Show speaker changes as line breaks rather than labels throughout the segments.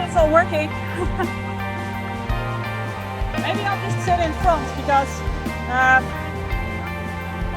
it's all working. Maybe I'll just sit in front because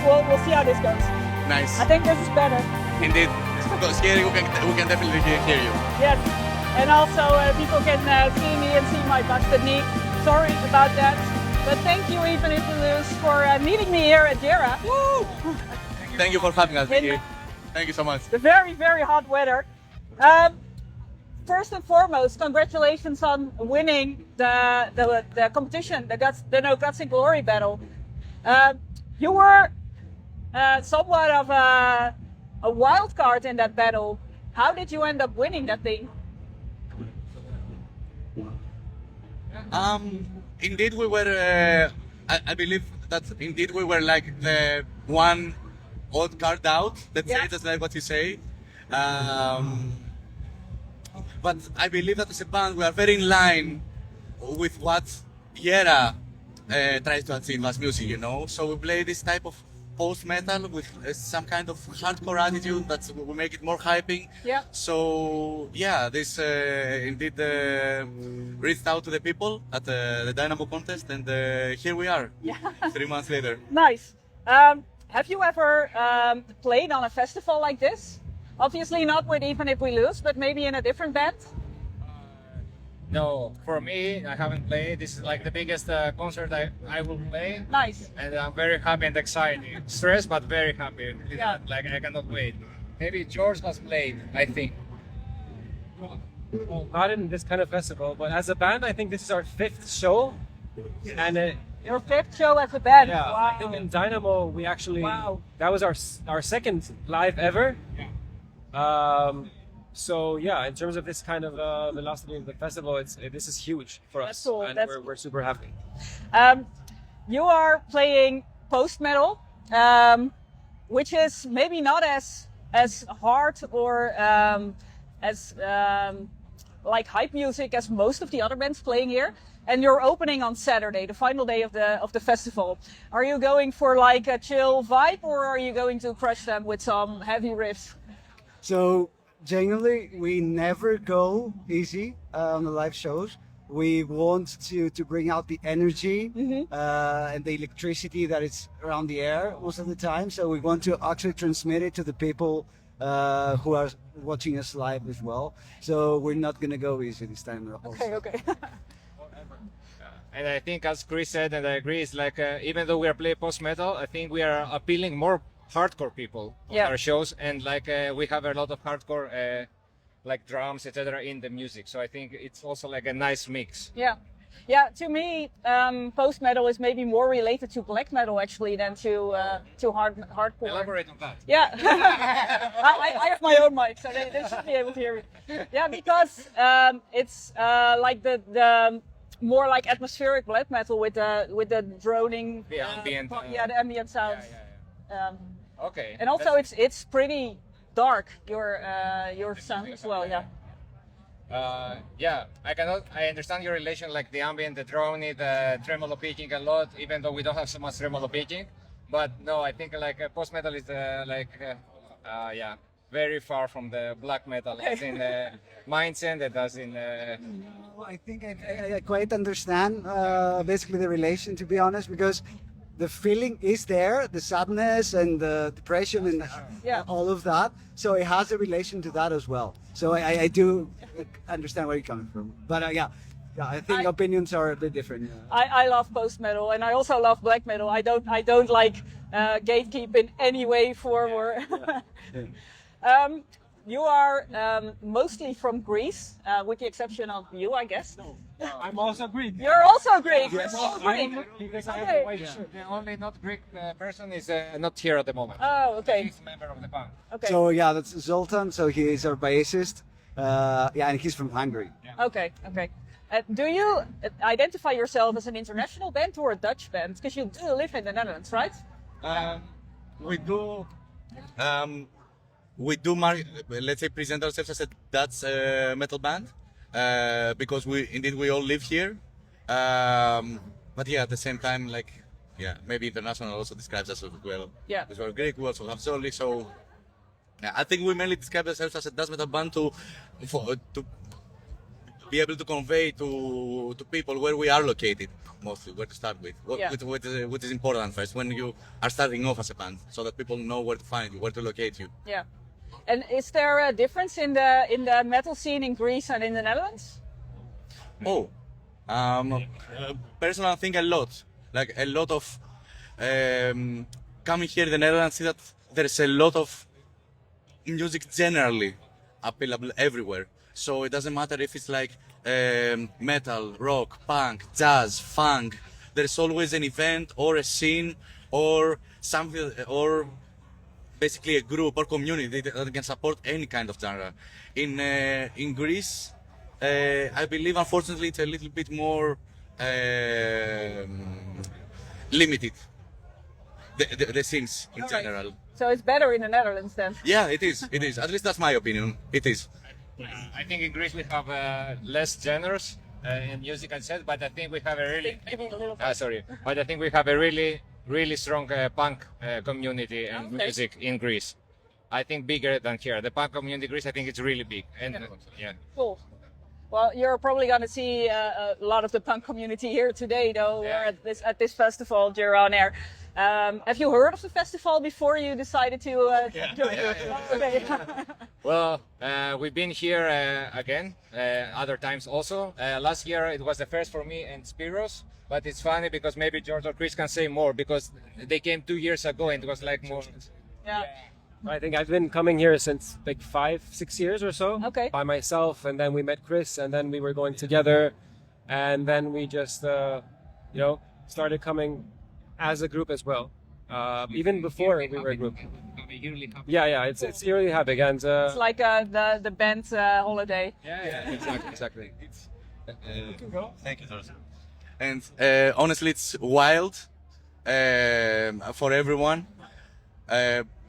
we'll see how this goes.
Nice.
I think this is better.
Indeed. Because here we can definitely hear you.
Yes, and also people can see me and see my busted knee. Sorry about that, but thank you, Even If We Lose, for meeting me here at JERA.
Woo! Thank you for having us
In
here. Thank you so much.
the very, very hot weather. First and foremost, congratulations on winning the competition, the No Guts and Glory battle. You were somewhat of a wild card in that battle. How did you end up winning that thing?
Indeed, we were. I believe that indeed we were like the one odd card out. Let's say just like what you say. But I believe that as a band we are very in line with what JERA tries to achieve as music, you know. So we play this type of post-metal with some kind of hardcore attitude that will make it more hyping.
Yeah.
So yeah, this indeed reached out to the people at the Dynamo contest, and here we are.
Yeah.
3 months later.
Nice. Have you ever played on a festival like this? Obviously not with Even If We Lose, but maybe in a different band?
No, for me, I haven't played. This is like the biggest concert I will play.
Nice.
And I'm very happy and excited. Stressed, but very happy.
Yeah.
Like, I cannot wait. Maybe George has played, I think.
Well, not in this kind of festival, but as a band, I think this is our 5th show. And
Your 5th show as a band?
yeah,
Wow.
I think in Dynamo, we actually,
Wow.
that was our 2nd live ever. So yeah, in terms of this kind of velocity of the festival, this is huge for us,
That's cool,
and
that's
we're super happy.
You are playing post-metal, which is maybe not as hard or as like hype music as most of the other bands playing here. And you're opening on Saturday, the final day of the festival. Are you going for like a chill vibe, or are you going to crush them with some heavy riffs?
So generally, we never go easy on the live shows. We want to bring out the energy and the electricity that is around the air most of the time. So we want to actually transmit it to the people who are watching us live as well. So we're not going to go easy this time. Also.
Okay.
And I think, as Chris said, and I agree, it's like even though we are playing post-metal, I think we are appealing more hardcore people on
Yeah.
our shows, and like we have a lot of hardcore like drums, etc. in the music. So I think it's also like a nice mix.
Yeah. To me, post metal is maybe more related to black metal actually than to hardcore.
Elaborate on that.
Yeah, I have my own mic, so they should be able to hear me. Yeah, because it's like the more like atmospheric black metal with the droning.
The ambient.
The ambient sounds.
Yeah. Okay.
And also it's pretty dark, your sound as well. Yeah.
Yeah, I understand your relation, like the ambient, the droning, the tremolo picking a lot, even though we don't have so much tremolo picking. But no, I think like post metal is yeah, very far from the black metal as in mindset that as in.
Well, I think I quite understand basically the relation, to be honest, because the feeling is there, the sadness and the depression and all of that. So it has a relation to that as well. So I do understand where you're coming from. But yeah, I think opinions are a bit different.
I love post metal and I also love black metal. I don't like gatekeep in any way forward. You are mostly from Greece, with the exception of you, I guess.
No, I'm also Greek.
You're also Greek.
Yes,
You're all
I'm
Greek.
because I have
Okay.
a white shirt.
The only not Greek person is not here at the moment.
Oh, okay.
He's a member of the band.
Okay.
So yeah, that's Zoltan. So he is our bassist. And he's from Hungary.
Okay. Do you identify yourself as an international band or a Dutch band? Because you do live in the Netherlands, right?
We do let's say present ourselves as a Dutch metal band because we all live here. But yeah, at the same time, like maybe international also describes us as well.
Yeah.
Because we're Greek, we also have Zoli, so yeah, I think we mainly describe ourselves as a Dutch metal band to be able to convey to people where we are located, mostly where to start with,
Yeah.
which is important first when you are starting off as a band, so that people know where to find you, where to locate you.
Yeah. And is there a difference in the metal scene in Greece and in the Netherlands?
Oh, personally, I think a lot. Like a lot of coming here in the Netherlands, see that there's a lot of music generally available everywhere. So it doesn't matter if it's like metal, rock, punk, jazz, funk. There's always an event or a scene or something or basically a group or community that can support any kind of genre. In Greece, I believe unfortunately it's a little bit more limited. The scenes in
All right.
general.
So it's better in the Netherlands then.
Yeah, it is. It is. At least that's my opinion. It is.
I think in Greece we have less genres in music and set, but I think we have a really
Give me a little
but I think we have a really strong punk community and
Okay.
music in Greece. I think bigger than here. The punk community in Greece, I think it's really big. And yeah.
Cool. Well, you're probably going to see a lot of the punk community here today, though.
Yeah.
We're at this festival, Jera on Air. Have you heard of the festival before you decided to join? Okay.
Well, we've been here again, other times also. Last year it was the first for me and Spiros, but it's funny because maybe George or Chris can say more because they came 2 years ago and it was like more.
Yeah.
I think I've been coming here since like 5-6 years or so.
Okay.
By myself, and then we met Chris, and then we were going together, and then we just started coming as a group as well. Even before we were a group. Yeah, it's yearly happening, and
It's like the band holiday.
Yeah, exactly.
Thank you, George. And honestly, it's wild for everyone.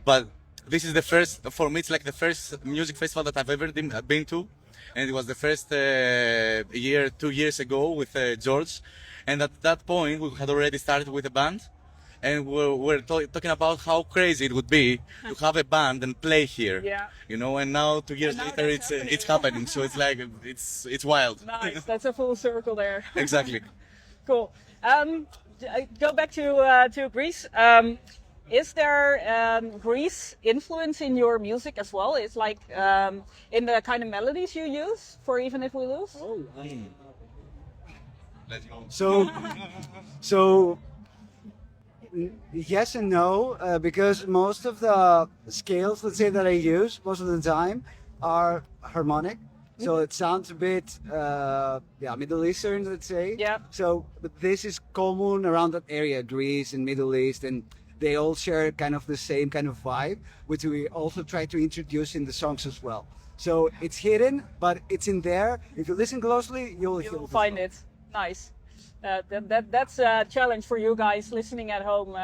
But this is the first, for me, it's like the first music festival that I've ever been to. And it was the first 2 years ago with George. And at that point, we had already started with a band. And we're talking about how crazy it would be to have a band and play here.
Yeah.
You know, and now 2 years
And now
later,
that's
it's happening. So it's like, it's wild.
Nice. That's a full circle there.
Exactly.
Cool. Go back to Greece. Is there Greece influence in your music as well? It's like in the kind of melodies you use for Even If We Lose?
Let's go.
So yes and no, because most of the scales, let's say, that I use most of the time are harmonic. So it sounds a bit, Middle Eastern, let's say.
Yeah.
So but this is common around that area, Greece and Middle East, and they all share kind of the same kind of vibe, which we also try to introduce in the songs as well. So it's hidden, but it's in there. If you listen closely, you'll hear
You'll
it.
find it. Nice. That's a challenge for you guys listening at home.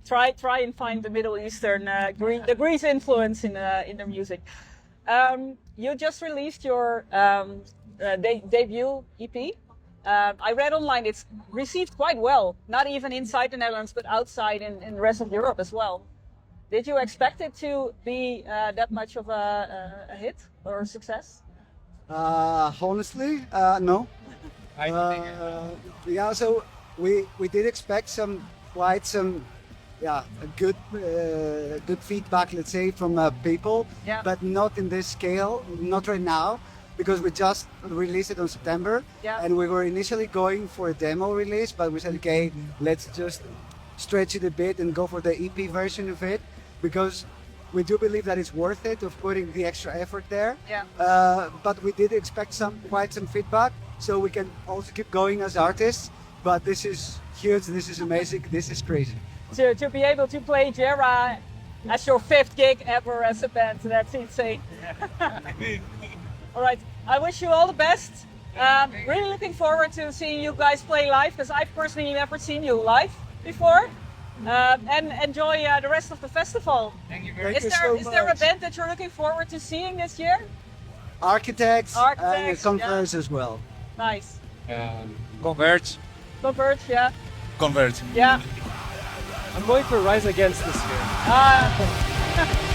Try and find the Middle Eastern, the Greece influence in the music. You just released your debut EP. I read online it's received quite well, not even inside the Netherlands, but outside in the rest of Europe as well. Did you expect it to be that much of a hit or a success?
Honestly, no. So we did expect quite some good feedback, let's say, from people,
Yeah.
but not in this scale, not right now, because we just released it on September,
Yeah.
and we were initially going for a demo release, but we said, okay, let's just stretch it a bit and go for the EP version of it, because we do believe that it's worth it of putting the extra effort there.
Yeah.
But we did expect quite some feedback, so we can also keep going as artists. But this is huge, this is amazing, this is crazy.
To be able to play Jera as your 5th gig ever as a band, that's insane. All right, I wish you all the best. Really looking forward to seeing you guys play live, because I've personally never seen you live before. And enjoy the rest of the festival.
Thank you very
Thank
Is
you so
there a
much.
band that you're looking forward to seeing this year?
Architects,
Architects,
and Converse as well.
Nice.
Converge.
Converge, yeah.
Convert.
Yeah.
I'm going for Rise Against this year.